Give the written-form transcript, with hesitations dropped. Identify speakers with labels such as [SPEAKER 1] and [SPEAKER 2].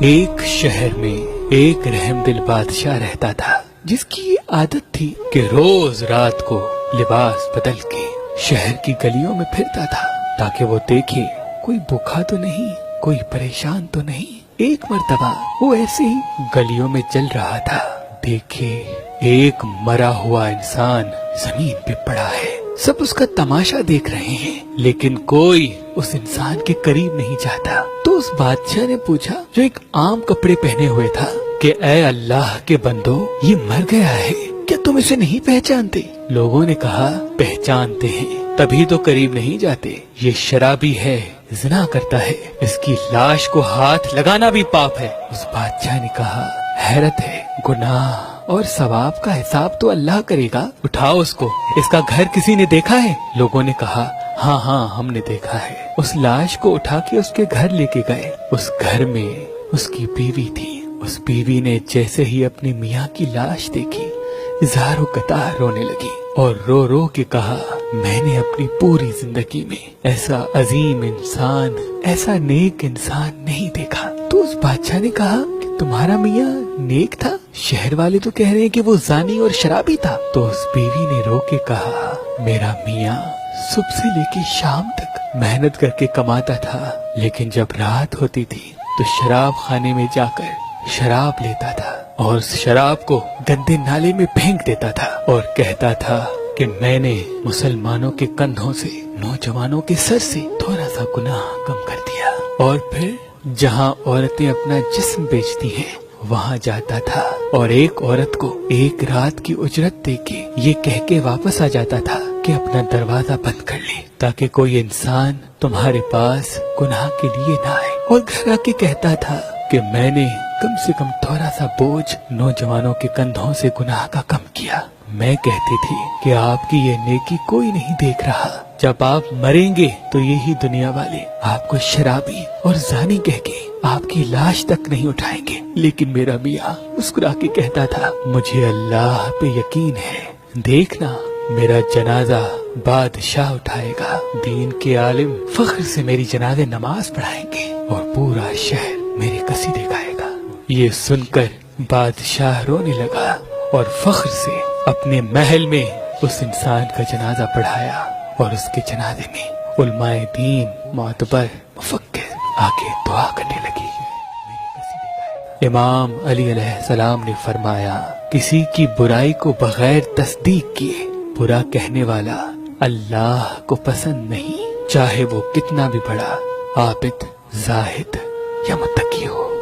[SPEAKER 1] ایک شہر میں ایک رحم دل بادشاہ رہتا تھا، جس کی عادت تھی کہ روز رات کو لباس بدل کے شہر کی گلیوں میں پھرتا تھا تاکہ وہ دیکھے کوئی بھوکا تو نہیں، کوئی پریشان تو نہیں۔ ایک مرتبہ وہ ایسے ہی گلیوں میں چل رہا تھا، دیکھے ایک مرا ہوا انسان زمین پہ پڑا ہے۔ سب اس کا تماشا دیکھ رہے ہیں، لیکن کوئی اس انسان کے قریب نہیں جاتا۔ تو اس بادشاہ نے پوچھا، جو ایک عام کپڑے پہنے ہوئے تھا، کہ اے اللہ کے بندو، یہ مر گیا ہے، کیا تم اسے نہیں پہچانتے؟ لوگوں نے کہا، پہچانتے ہیں، تبھی تو قریب نہیں جاتے۔ یہ شرابی ہے، زنا کرتا ہے، اس کی لاش کو ہاتھ لگانا بھی پاپ ہے۔ اس بادشاہ نے کہا، حیرت ہے، گناہ اور ثواب کا حساب تو اللہ کرے گا، اٹھاؤ اس کو۔ اس کا گھر کسی نے دیکھا ہے؟ لوگوں نے کہا، ہاں ہاں ہم نے دیکھا ہے۔ اس لاش کو اٹھا کے اس کے گھر لے کے گئے۔ اس گھر میں اس کی بیوی تھی۔ اس بیوی نے جیسے ہی اپنی میاں کی لاش دیکھی، زار و قطار رونے لگی اور رو رو کے کہا، میں نے اپنی پوری زندگی میں ایسا عظیم انسان، ایسا نیک انسان نہیں دیکھا۔ تو اس بادشاہ نے کہا کہ تمہارا میاں نیک تھا؟ شہر والے تو کہہ رہے ہیں کہ وہ زانی اور شرابی تھا۔ تو اس بیوی نے رو کے کہا، میرا میاں صبح سے لے کے شام تک محنت کر کے کماتا تھا، لیکن جب رات ہوتی تھی تو شراب خانے میں جا کر شراب لیتا تھا اور اس شراب کو گندے نالے میں پھینک دیتا تھا اور کہتا تھا کہ میں نے مسلمانوں کے کندھوں سے، نوجوانوں کے سر سے تھوڑا سا گناہ کم کر دیا۔ اور پھر جہاں عورتیں اپنا جسم بیچتی ہیں وہاں جاتا تھا اور ایک عورت کو ایک رات کی اجرت دے کے یہ کہہ کے واپس آ جاتا تھا کہ اپنا دروازہ بند کر لے تاکہ کوئی انسان تمہارے پاس گناہ کے لیے نہ آئے۔ اور گھر آ کے کہتا تھا کہ میں نے کم سے کم تھوڑا سا بوجھ نوجوانوں کے کندھوں سے گناہ کا کم کیا۔ میں کہتی تھی کہ آپ کی یہ نیکی کوئی نہیں دیکھ رہا، جب آپ مریں گے تو یہی دنیا والے آپ کو شرابی اور زانی کہہ کے آپ کی لاش تک نہیں اٹھائیں گے۔ لیکن میرا میاں مسکرا کے کہتا تھا، مجھے اللہ پہ یقین ہے، دیکھنا میرا جنازہ بادشاہ اٹھائے گا، دین کے عالم فخر سے میری جنازے نماز پڑھائیں گے اور پورا شہر میری قصیدے گائے گا۔ یہ سن کر بادشاہ رونے لگا اور فخر سے اپنے محل میں اس انسان کا جنازہ پڑھایا اور اس کے جنازے میں علماء دین، معتبر، مفکر آگے دعا کرنے لگی۔ امام علی علیہ السلام نے فرمایا، کسی کی برائی کو بغیر تصدیق کیے برا کہنے والا اللہ کو پسند نہیں، چاہے وہ کتنا بھی بڑا عابد، زاہد یا متقی ہو۔